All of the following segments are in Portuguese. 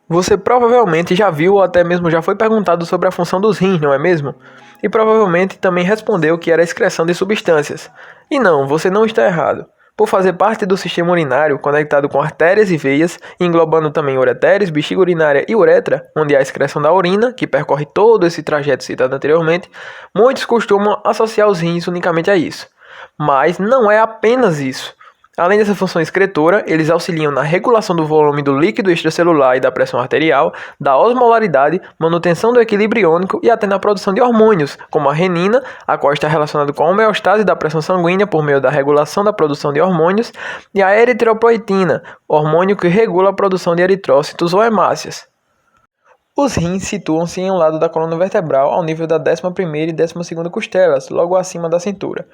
Você provavelmente já viu ou até mesmo já foi perguntado sobre a função dos rins, não é mesmo? E provavelmente também respondeu que era a excreção de substâncias. E não, você não está errado. Por fazer parte do sistema urinário, conectado com artérias e veias, englobando também ureteres, bexiga urinária e uretra, onde há a excreção da urina, que percorre todo esse trajeto citado anteriormente, muitos costumam associar os rins unicamente a isso. Mas não é apenas isso. Além dessa função excretora, eles auxiliam na regulação do volume do líquido extracelular e da pressão arterial, da osmolaridade, manutenção do equilíbrio iônico e até na produção de hormônios, como a renina, a qual está relacionada com a homeostase da pressão sanguínea por meio da regulação da produção de hormônios, e a eritropoetina, hormônio que regula a produção de eritrócitos ou hemácias. Os rins situam-se em um lado da coluna vertebral, ao nível da 11ª e 12ª costelas, logo acima da cintura.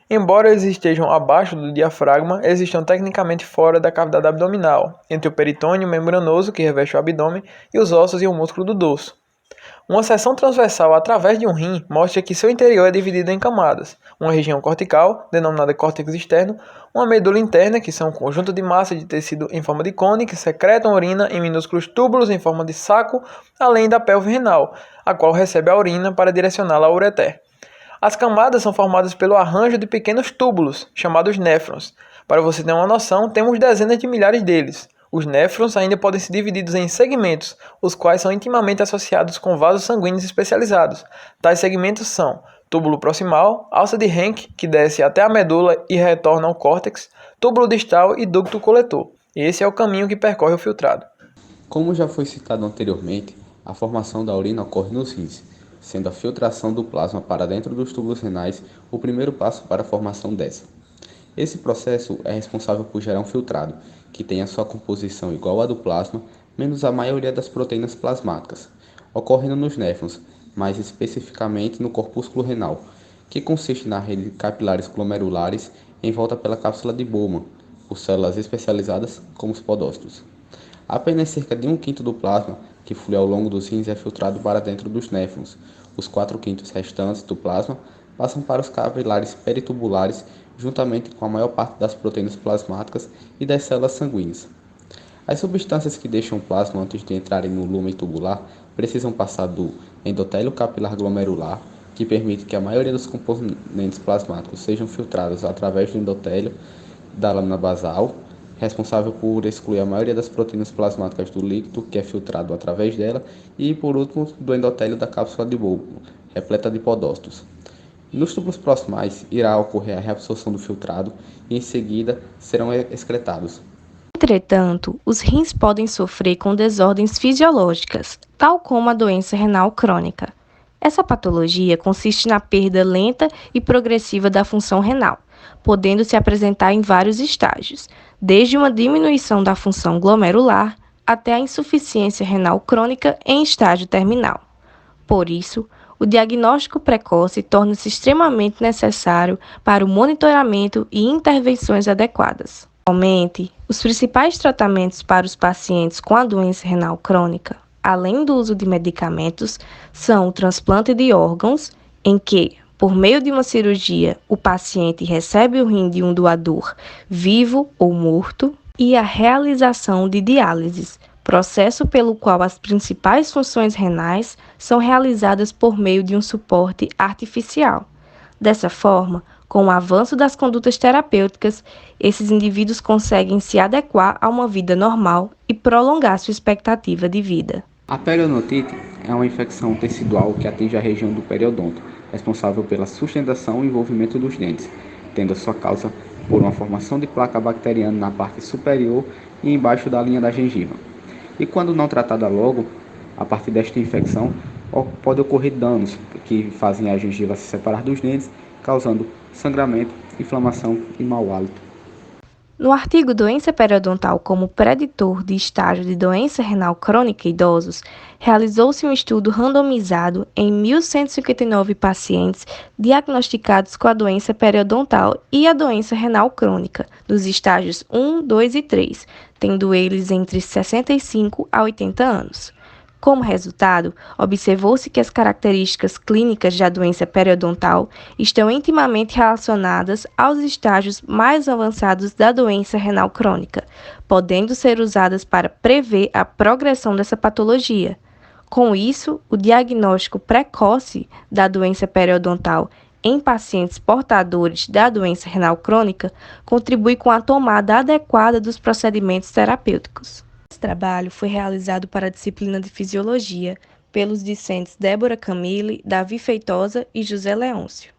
Embora eles estejam abaixo do diafragma, eles estão tecnicamente fora da cavidade abdominal, entre o peritônio membranoso que reveste o abdômen e os ossos e o músculo do dorso. Uma seção transversal através de um rim mostra que seu interior é dividido em camadas. Uma região cortical, denominada córtex externo, uma medula interna, que são um conjunto de massa de tecido em forma de cone que secretam urina em minúsculos túbulos em forma de saco, além da pelve renal, a qual recebe a urina para direcioná-la ao ureter. As camadas são formadas pelo arranjo de pequenos túbulos, chamados néfrons. Para você ter uma noção, temos dezenas de milhares deles. Os néfrons ainda podem ser divididos em segmentos, os quais são intimamente associados com vasos sanguíneos especializados. Tais segmentos são túbulo proximal, alça de Henck, que desce até a medula e retorna ao córtex, túbulo distal e ducto coletor. Esse é o caminho que percorre o filtrado. Como já foi citado anteriormente, a formação da urina ocorre nos rins, sendo a filtração do plasma para dentro dos túbulos renais o primeiro passo para a formação dessa. Esse processo é responsável por gerar um filtrado, que tem a sua composição igual à do plasma, menos a maioria das proteínas plasmáticas, ocorrendo nos néfrons, mais especificamente no corpúsculo renal, que consiste na rede de capilares glomerulares em volta pela cápsula de Bowman, por células especializadas como os podócitos. Apenas cerca de 1/5 do plasma que flui ao longo dos rins é filtrado para dentro dos néfrons. Os 4/5 restantes do plasma passam para os capilares peritubulares, juntamente com a maior parte das proteínas plasmáticas e das células sanguíneas. As substâncias que deixam o plasma antes de entrarem no lúmen tubular precisam passar do endotélio capilar glomerular, que permite que a maioria dos componentes plasmáticos sejam filtrados através do endotélio da lâmina basal, responsável por excluir a maioria das proteínas plasmáticas do líquido, que é filtrado através dela, e, por último, do endotélio da cápsula de Bowman, repleta de podócitos. Nos túbulos proximais, irá ocorrer a reabsorção do filtrado e, em seguida, serão excretados. Entretanto, os rins podem sofrer com desordens fisiológicas, tal como a doença renal crônica. Essa patologia consiste na perda lenta e progressiva da função renal, podendo se apresentar em vários estágios, desde uma diminuição da função glomerular até a insuficiência renal crônica em estágio terminal. Por isso, o diagnóstico precoce torna-se extremamente necessário para o monitoramento e intervenções adequadas. Atualmente, os principais tratamentos para os pacientes com a doença renal crônica, além do uso de medicamentos, são o transplante de órgãos, em que, por meio de uma cirurgia, o paciente recebe o rim de um doador vivo ou morto, e a realização de diálises, processo pelo qual as principais funções renais são realizadas por meio de um suporte artificial. Dessa forma, com o avanço das condutas terapêuticas, esses indivíduos conseguem se adequar a uma vida normal e prolongar sua expectativa de vida. A periodontite é uma infecção tecidual que atinge a região do periodonto, responsável pela sustentação e envolvimento dos dentes, tendo a sua causa por uma formação de placa bacteriana na parte superior e embaixo da linha da gengiva. E quando não tratada logo, a partir desta infecção, pode ocorrer danos que fazem a gengiva se separar dos dentes, causando sangramento, inflamação e mau hálito. No artigo Doença periodontal como preditor de estágio de doença renal crônica em idosos, realizou-se um estudo randomizado em 1.159 pacientes diagnosticados com a doença periodontal e a doença renal crônica, nos estágios 1, 2 e 3, tendo eles entre 65 a 80 anos. Como resultado, observou-se que as características clínicas da doença periodontal estão intimamente relacionadas aos estágios mais avançados da doença renal crônica, podendo ser usadas para prever a progressão dessa patologia. Com isso, o diagnóstico precoce da doença periodontal em pacientes portadores da doença renal crônica contribui com a tomada adequada dos procedimentos terapêuticos. Esse trabalho foi realizado para a disciplina de Fisiologia pelos discentes Débora Camille, Davi Feitosa e José Leôncio.